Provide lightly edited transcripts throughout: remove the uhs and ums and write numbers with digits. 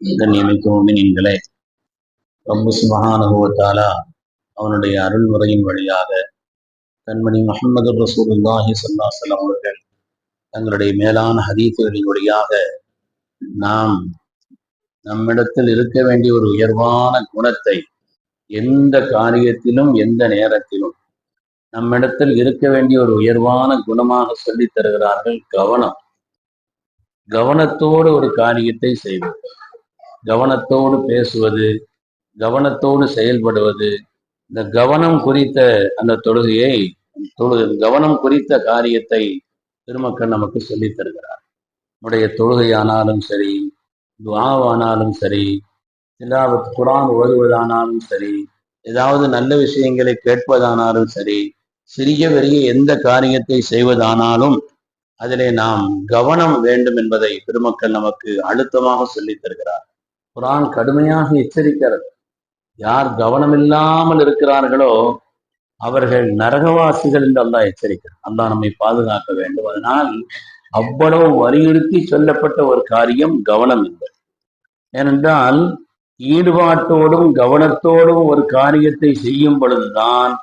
கண்ணியமிக்க முஃமினீன்களே, ரப்பு சுப்ஹானஹு வ தஆலா அவனுடைய அருள்முறையின் வழியாக கண்மணி முஹம்மது ரசூலுல்லாஹி ஸல்லல்லாஹு அலைஹி வஸல்லம் அவர்கள் தங்களுடைய மேலான ஹதீஸ்களின் வழியாக நாம் நம்மிடத்தில் இருக்க வேண்டிய ஒரு உயர்வான குணத்தை எந்த காரியத்திலும் எந்த நேரத்திலும் நம்மிடத்தில் இருக்க வேண்டிய ஒரு உயர்வான குணமாக சொல்லித் தருகிறார்கள். கவனத்தோடு ஒரு காரியத்தை செய்வது, கவனத்தோடு பேசுவது, கவனத்தோடு செயல்படுவது. இந்த கவனம் குறித்த அந்த கவனம் குறித்த காரியத்தை திருமக்கள் நமக்கு சொல்லித் தருகிறார். நம்முடைய தொழுகையானாலும் சரி, துஆவானாலும் சரி, திலாவத் குர்ஆன் ஓதுவதானாலும் சரி, ஏதாவது நல்ல விஷயங்களை கேட்பதானாலும் சரி, சிறிய பெரிய எந்த காரியத்தை செய்வதானாலும் அதிலே நாம் கவனம் வேண்டும் என்பதை பெருமக்கள் நமக்கு அழுத்தமாக சொல்லித் தருகிறார். குர்ஆன் கடுமையாக எச்சரிக்கிறது. யார் கவனம் இல்லாமல் இருக்கிறார்களோ அவர்கள் நரகவாசிகள் என்று அல்லாஹ் எச்சரிக்கிறார். அல்லாஹ் நம்மை பாதுகாக்க வேண்டும். அதனால் அவ்வளவு வலியுறுத்தி சொல்லப்பட்ட ஒரு காரியம் கவனம் என்பது. ஏனென்றால் ஈடுபாட்டோடும் கவனத்தோடும் ஒரு காரியத்தை செய்யும் பொழுதுதான்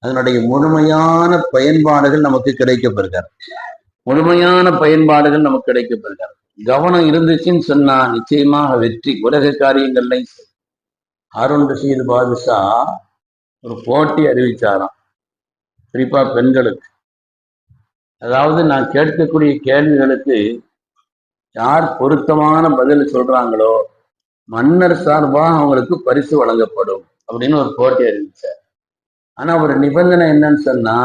அதனுடைய முழுமையான பயன்பாடுகள் நமக்கு கிடைக்கப்பெறுகிறது. கவனம் இருந்துச்சுன்னு சொன்னா நிச்சயமாக வெற்றி. உலக காரியங்கள்லையும் ஹாரூன் ரஷீத் பாதுஷா ஒரு போட்டி அறிவிச்சாராம், குறிப்பா பெண்களுக்கு. அதாவது நான் கேட்கக்கூடிய கேள்விகளுக்கு யார் பொருத்தமான பதில் சொல்றாங்களோ மன்னர் சார்பாக அவங்களுக்கு பரிசு வழங்கப்படும் அப்படின்னு ஒரு போட்டி அறிவிச்சார். ஆனா ஒரு நிபந்தனை என்னன்னு சொன்னா,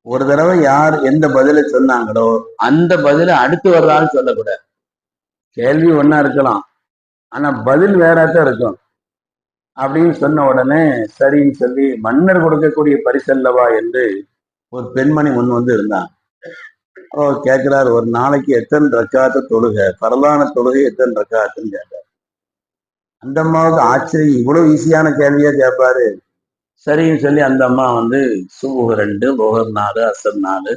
ஒரு தடவை யார் எந்த பதிலை சொன்னாங்களோ அந்த பதிலை அடுத்து வர்றான்னு சொல்லக்கூடாது. கேள்வி ஒன்னா இருக்கலாம், ஆனா பதில் வேறதான் இருக்கும். அப்படின்னு சொன்ன உடனே சரின்னு சொல்லி, மன்னர் கொடுக்கக்கூடிய பரிசல்லவா என்று ஒரு பெண்மணி முன் வந்து இருந்தாங்க. கேட்கிறார், ஒரு நாளைக்கு எத்தனை ரக்காத்து தொழுகை, பரலான தொழுகை எத்தனை ரக்காத்துன்னு கேட்டார். அந்த அம்மாவுக்கு ஆச்சரியம், இவ்வளவு ஈஸியான கேள்வியா கேட்பாரு. சரின்னு சொல்லி அந்த அம்மா வந்து சுபுஹ் 2, லுஹர் 4, அஸ்ர் 4,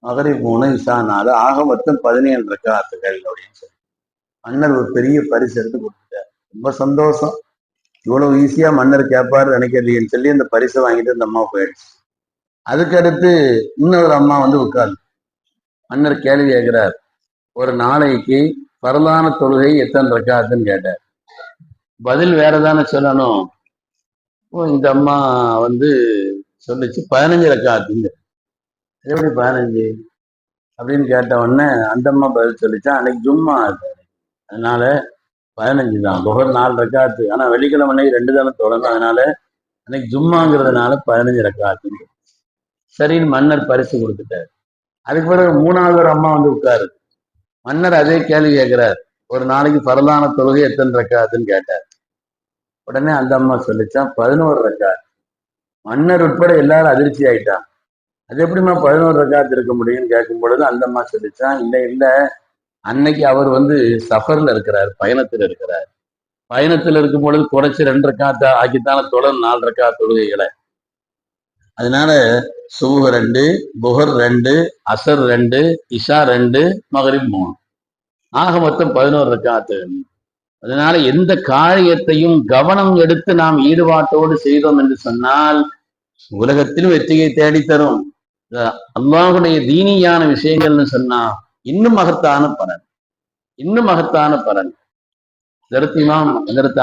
மகரிப் 3, இஷா 4, ஆக மொத்தம் 17 ரக்காத்துகள் அப்படின்னு சொல்லி மன்னர் ஒரு பெரிய பரிசு எடுத்து கொடுத்துட்டார். ரொம்ப சந்தோஷம். இவ்வளவு ஈஸியா மன்னர் கேட்பாரு நினைக்கிறீங்கன்னு சொல்லி அந்த பரிசை வாங்கிட்டு அந்த அம்மா போயிடுச்சு. அதுக்கடுத்து இன்னொரு அம்மா வந்து உட்கார்ந்து மன்னர் கேள்வி கேட்கிறார், ஒரு நாளைக்கு பரலான தொழுகை எத்தனை ரக்காத்துன்னு கேட்டார். பதில் வேறதானே சொல்லணும். இந்த அம்மா வந்து சொல்லிச்சு 15 ரக்காத்துங்க. எப்படி 15 அப்படின்னு கேட்ட உடனே அந்த அம்மா பதில் சொல்லிச்சா, அன்னைக்கு ஜும்மா அதனால 15 தான். லுஹர் 4 ரக்காத்து, ஆனா வெள்ளிக்கிழமை 2 தானே தொடங்கும், அதனால அன்னைக்கு ஜும்மாங்கிறதுனால 15 ரக்காத்து. சரின்னு மன்னர் பரிசு கொடுத்துட்டார். அதுக்கு பிறகு மூணாவது ஒரு அம்மா வந்து உட்காரு. மன்னர் அதே கேள்வி கேட்கிறார், ஒரு நாளைக்கு பரலான தொழுகை எத்தனை ரக்காத்துன்னு கேட்டார். உடனே அந்த அம்மா சொல்லிச்சான் 11 ரக்காத். மன்னர் உட்பட எல்லாரும் அதிர்ச்சி ஆயிட்டான். அது எப்படிமா 11 ரக்காத் இருக்க முடியும்னு கேட்கும் பொழுது அந்த அம்மா சொல்லிச்சான், இல்ல அன்னைக்கு அவர் வந்து சஃபர்ல இருக்கிறார், பயணத்தில் இருக்கிறார். பயணத்தில் இருக்கும் பொழுது குறைச்சி 2 ரக்காத்த ஆக்கித்தான தொடர் 4 ரக்காத் தொழுகைகளை. அதனால சுபுஹ் 2, புஹர் 2, அசர் 2, இஷா 2, மகரிப் 3, ஆக மொத்தம் 11 ரக்காத்து. அதனால எந்த காரியத்தையும் கவனம் எடுத்து நாம் ஈடுபாட்டோடு செய்தோம் என்று சொன்னால் உலகத்திலும் வெற்றியை தேடித்தரும். அல்லாஹுடைய தீனியான விஷயங்கள்னு சொன்னா இன்னும் மகத்தான பலன்.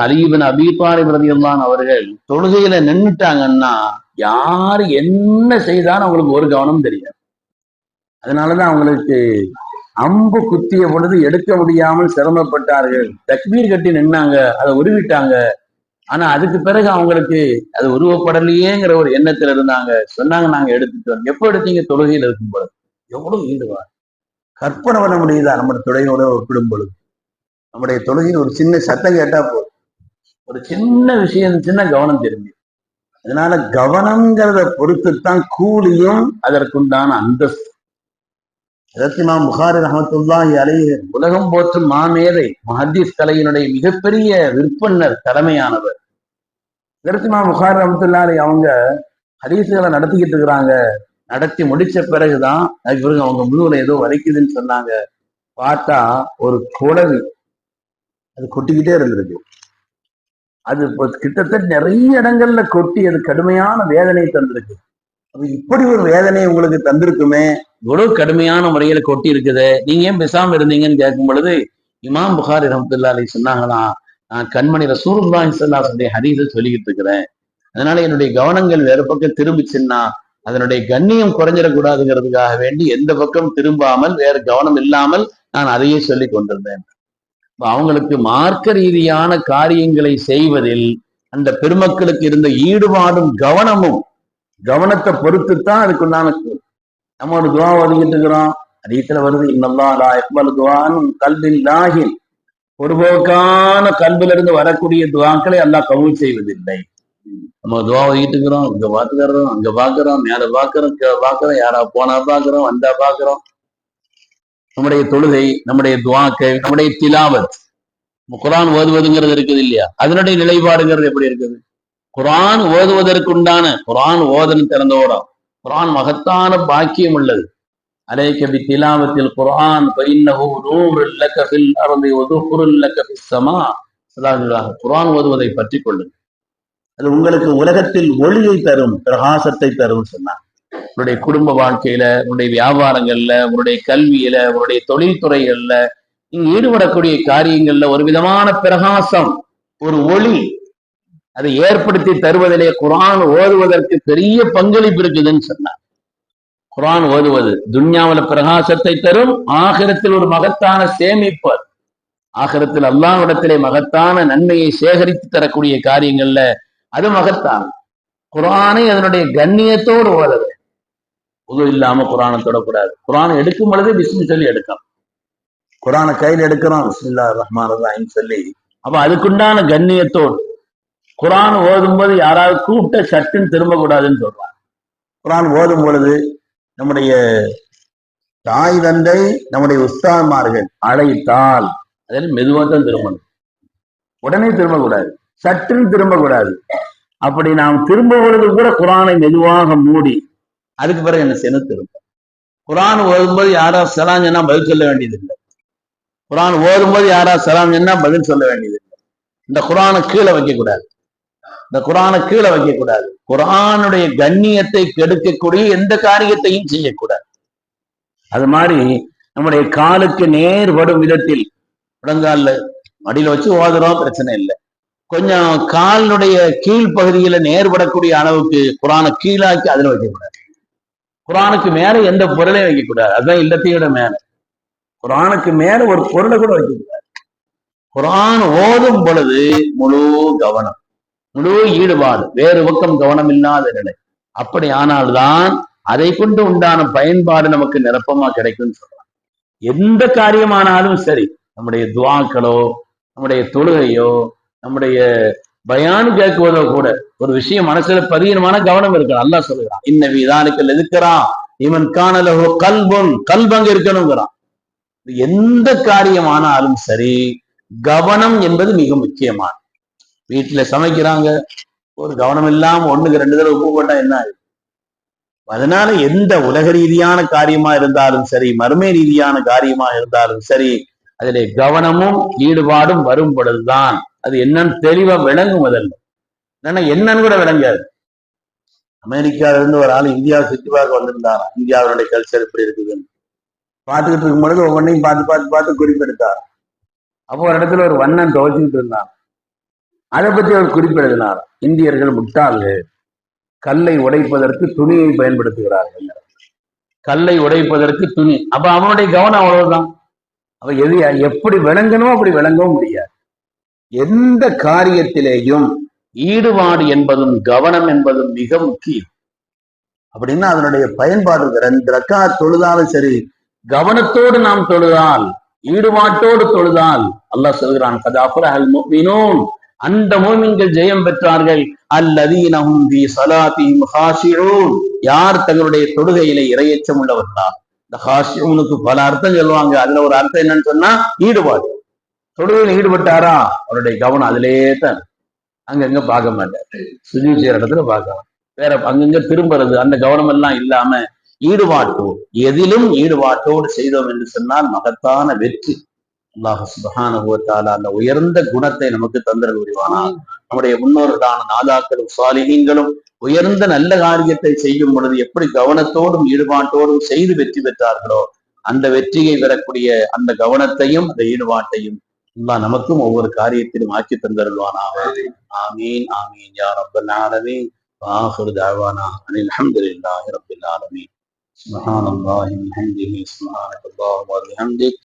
அலி இப்னு அபீ தாலிப் ரலியல்லாஹு அவர்கள் தொழுகையில நின்னுட்டாங்கன்னா யாரு என்ன செய்தாலும் அவங்களுக்கு ஒரு கவனம் தெரியாது. அதனாலதான் அவங்களுக்கு அம்பு குத்திய பொழுது எடுக்க முடியாமல் சிரமப்பட்டார்கள். தக்பீர் கட்டி நின்னாங்க, அதை உருவிட்டாங்க. ஆனா அதுக்கு பிறகு அவங்களுக்கு அது உருவப்படலையேங்கிற ஒரு எண்ணத்துல இருந்தாங்க. சொன்னாங்க, நாங்க எடுத்துட்டோம். எப்போ எடுத்தீங்க? தொழுகையில் இருக்கும் பொழுது. எவ்வளவு ஈடுபாடு! கற்பனை பண்ண முடியுதா? நம்முடைய தொழுகையோட ஒப்பிடும் பொழுது நம்முடைய தொழுகையில் ஒரு சின்ன சத்தம் கேட்டா போதும், ஒரு சின்ன விஷயம், சின்ன கவனம் தெரிஞ்சு. அதனால கவனம்ங்கிறத பொறுத்துத்தான் கூலியும் அதற்குண்டான அந்தஸ்து. இமாம் புகாரி ரஹ்மத்துல்லாஹி அலைஹி உலகம் போற்றும் மாமேதை, முஹத்தீஸ் கலையினுடைய மிகப்பெரிய விற்பன்னர், தலைமையானவர். இமாம் புகாரி ரஹ்மத்துல்லாஹி அலைஹி அவங்க ஹதீஸ்களை நடத்திக்கிட்டு இருக்கிறாங்க. நடத்தி முடிச்ச பிறகுதான் அதுக்கு அவங்க முழுவதும் ஏதோ வரைக்குதுன்னு சொன்னாங்க. பார்த்தா ஒரு குளவி, அது கொட்டிக்கிட்டே இருந்திருக்கு. அது கிட்டத்தட்ட நிறைய இடங்கள்ல கொட்டி அது கடுமையான வேதனை தந்திருக்கு. இப்படி ஒரு வேதனை உங்களுக்கு தந்திருக்குமே, இவ்வளவு கடுமையான முறையில கொட்டி இருக்குது, நீங்க ஏன் பேசாம இருந்தீங்கன்னு கேட்கும் பொழுது இமாம் புகாரி ரஹ்மத்துல்லாஹி அலைஹி சொன்னாங்களாம், நான் கண்மணி ரசூலுல்லாஹி ஸல்லல்லாஹு அலைஹி வஸல்லம் ஹதீஸை சொல்லிக்கிட்டு இருக்கிறேன். அதனால என்னுடைய கவனங்கள் வேற பக்கம் திரும்பிச்சுன்னா அதனுடைய கண்ணியம் குறைஞ்சிடக்கூடாதுங்கிறதுக்காக வேண்டி எந்த பக்கம் திரும்பாமல் வேற கவனம் இல்லாமல் நான் அதையே சொல்லி கொண்டிருந்தேன். அவங்களுக்கு மார்க்க ரீதியான காரியங்களை செய்வதில் அந்த பெருமக்களுக்கு இருந்த ஈடுபாடும் கவனமும், கவனத்தை பொறுத்துத்தான் அதுக்குண்டான. நம்ம ஒரு துவா ஒதுக்கிட்டு இருக்கிறோம், அதீத்துல வருது, இன்னல்லாஹ் லா யக்பலு துஆன் கல்பின் லாஹின், பொறுபோக்கான கல்வில இருந்து வரக்கூடிய துவாக்களை அல்லாஹ் கபூல் செய்வதில்லை. நம்ம துவா ஒதுக்கிட்டு இருக்கிறோம், இங்க பாத்துக்கிறோம், அங்க பாக்குறோம், மேல பாக்குறோம், பாக்குறோம், யாரா போனா பாக்குறோம், வந்தா பாக்குறோம். நம்முடைய தொழுகை, நம்முடைய துவாக்கள், நம்முடைய திலாவத், குரான் ஓதுவதுங்கிறது இருக்குது இல்லையா, அதனுடைய நிலைப்பாடுங்கிறது எப்படி இருக்குது? குரான் ஓதுவதற்குண்டான, குரான் ஓதன் திறந்தோடம், குரான் மகத்தான பாக்கியம் உள்ளது. அலைக பி திலாவத்தில் குரான் ஃபஇன்னஹு நூருல் லக ஃபில் அர்தி வ துஹ்ருல் லக ஃபிஸ் ஸமா. குரான் ஓதுவதை பற்றி கொள்ளுங்கள், அது உங்களுக்கு உலகத்தில் ஒளியை தரும், பிரகாசத்தை தரும் சொன்னார். உங்களுடைய குடும்ப வாழ்க்கையில, உங்களுடைய வியாபாரங்கள்ல, உங்களுடைய கல்வியில, உங்களுடைய தொழில்துறைகள்ல, நீங்க ஈடுபடக்கூடிய காரியங்கள்ல ஒரு விதமான பிரகாசம், ஒரு ஒளி அதை ஏற்படுத்தி தருவதிலே குரான் ஓதுவதற்கு பெரிய பங்களிப்பு இருக்குதுன்னு சொன்னார். குரான் ஓதுவது துன்யாவில பிரகாசத்தை தரும், ஆகிரத்தில் ஒரு மகத்தான சேமிப்பு, ஆகிரத்தில் அல்லாஹ்விடத்திலே மகத்தான நன்மையை சேகரித்து தரக்கூடிய காரியங்கள்ல அது மகத்தான். குரானை அதனுடைய கண்ணியத்தோடு ஓதது. உது இல்லாம குரானை தொடக்கூடாது. குரானை எடுக்கும் பொழுது பிஸ்மி சொல்லி எடுக்கணும். குரானை கையில் எடுக்கிறோம், பிஸ்மில்லாஹிர் ரஹ்மானிர் ரஹீம் சொல்லி, அப்ப அதுக்குண்டான கண்ணியத்தோடு. குரான் ஓதும் போது யாராவது கூப்பிட்ட சட்டுன்னு திரும்ப கூடாதுன்னு சொல்றாங்க. குரான் ஓதும் பொழுது நம்முடைய தாய் தந்தை, நம்முடைய உஸ்தாத்மார்கள் அழைத்தால் அதில் மெதுவாக தான் திரும்பணும், உடனே திரும்பக்கூடாது, சட்டுன்னு திரும்பக்கூடாது. அப்படி நாம் திரும்ப பொழுது கூட குரானை மெதுவாக மூடி அதுக்கு பிறகு என்ன செய்யணும், திரும்ப. குரான் ஓதும்போது யாரா சலாம் சொன்னா பதில் சொல்ல வேண்டியதில்லை. குரான் ஓதும்போது யாரா சலாம் சொன்னா பதில் சொல்ல வேண்டியதில்லை. இந்த குரானை கீழே வைக்கக்கூடாது, இந்த குரானை கீழே வைக்கக்கூடாது. குரானுடைய கண்ணியத்தை கெடுக்கக்கூடிய எந்த காரியத்தையும் செய்யக்கூடாது. அது மாதிரி நம்முடைய காலுக்கு நேர்படும் விதத்தில் முழங்கால மடியில வச்சு ஓதுறோம், பிரச்சனை இல்லை. கொஞ்சம் காலினுடைய கீழ்ப்பகுதியில நேர்படக்கூடிய அளவுக்கு குரானை கீழாக்கி அதுல வைக்கக்கூடாது. குரானுக்கு மேல எந்த பொருளையும் வைக்கக்கூடாது, அதுதான் இல்லத்தையோட மேல. குரானுக்கு மேல ஒரு பொருளை கூட வைக்கக்கூடாது. குரான் ஓதும் பொழுது முழு கவனம், முழு ஈடுபாடு, வேறு பக்கம் கவனம் இல்லாத நிலை. அப்படி ஆனால்தான் அதை கொண்டு உண்டான பயன்பாடு நமக்கு நிரப்பமா கிடைக்கும்னு சொல்றாங்க. எந்த காரியமானாலும் சரி, நம்முடைய துவாக்களோ, நம்முடைய தொழுகையோ, நம்முடைய பயான் கேட்குவதோ கூட ஒரு விஷயம் மனசுல பதியமான கவனம் இருக்கணும். அல்லாஹ் சொல்லுகிறான், இன்னவி தாலிக்கல் எதுக்குறான், இவன் காணலோ கல்புன், கல்பங்க இருக்கணுங்கிறான். எந்த காரியமானாலும் சரி கவனம் என்பது மிக முக்கியமான. வீட்டுல சமைக்கிறாங்க, ஒரு கவனம் இல்லாம ஒண்ணுக்கு 2 தடவை உப்பு போட்டா என்ன ஆகுது? அதனால எந்த உலக ரீதியான காரியமா இருந்தாலும் சரி, மறுமை ரீதியான காரியமா இருந்தாலும் சரி, அதிலே கவனமும் ஈடுபாடும் வரும் பொழுதுதான் அது என்னன்னு தெளிவா விளங்கும். முதல்ல ஏன்னா என்னன்னு கூட விளங்காது. அமெரிக்காவில இருந்து ஒரு ஆள் இந்தியாவை சுற்றி பார்க்க வந்திருந்தாரா, இந்தியாவுடைய கல்ச்சர் எப்படி இருக்குதுன்னு பார்த்துக்கிட்டு இருக்கும் பொழுது ஒவ்வொன்றையும் பார்த்து பார்த்து பார்த்து குறிப்பெடுத்தார். அப்போ ஒரு இடத்துல ஒரு வண்ணன் துவைச்சுக்கிட்டு இருந்தார், அதை பத்தி அவர் குறிப்பிடுகிறார், இந்தியர்கள் முட்டாள்கள், கல்லை உடைப்பதற்கு துணியை பயன்படுத்துகிறார்கள், கல்லை உடைப்பதற்கு துணி. அப்ப அவனுடைய கவனம் அவ்வளவுதான். அவ எது எப்படி விளங்கணும் அப்படி விளங்கவும் முடியாது. எந்த காரியத்திலேயும் ஈடுபாடு என்பதும் கவனம் என்பதும் மிக முக்கியம். அப்படின்னா அதனுடைய பயன்பாடு 2 ரக்காத் தொழுதாலும் சரி, கவனத்தோடு நாம் தொழுதால், ஈடுபாட்டோடு தொழுதால், அல்லாஹ் சொல்கிறான், கதாஃபுலஹல் முஃமினூன், அந்த மூமின்கள் ஜெயம் பெற்றார்கள், அல்லதீனஹும் ஃபீ ஸலாத்திஹிம் காஷிஊன், யார் தங்களுடைய தொழுகையிலே இறையச்சம் உள்ளவர்களா. இந்த காஷிஊனுக்கு பல அர்த்தம் சொல்லுவாங்க. அதுல ஒரு அர்த்தம் என்னன்னு சொன்னா ஈடுபாடு. தொழுகையில் ஈடுபட்டாரா அவருடைய கவனம் அதிலேயே தான், அங்கங்க பார்க்க மாட்டார், சுஜூத் செய்யற இடத்துல பார்க்கலாம், வேற அங்கங்க திரும்புறது, அந்த கவனம் எல்லாம் இல்லாம ஈடுபாட்டோடு, எதிலும் ஈடுபாட்டோடு செய்தோம் என்று சொன்னால் மகத்தான வெற்றி அல்லாஹ் சுப்ஹானஹு வ தஆலா அந்த உயர்ந்த குணத்தை நமக்கு தந்தரல் புரிவானா. நம்முடைய முன்னோர்களான நாதாக்களும் சாலிஹீன்களும் உயர்ந்த நல்ல காரியத்தை செய்யும் பொழுது எப்படி கவனத்தோடும் ஈடுபாட்டோடும் செய்து வெற்றி பெற்றார்களோ அந்த வெற்றியை பெறக்கூடிய அந்த கவனத்தையும் அந்த ஈடுபாட்டையும் அல்லாஹ் நமக்கும் ஒவ்வொரு காரியத்திலும் ஆக்கி தந்தருள்வானாக. ஆமீன் ஆமீன் யா ரப்பல் ஆலமீன். ஆகிரு தஅவானா அனில் ஹம்துலில்லாஹி ரப்பில் ஆலமீன். சுப்ஹானல்லாஹி வபிஹம்திஹி சுப்ஹானக்கல்லாஹு வ பிஹம்திக்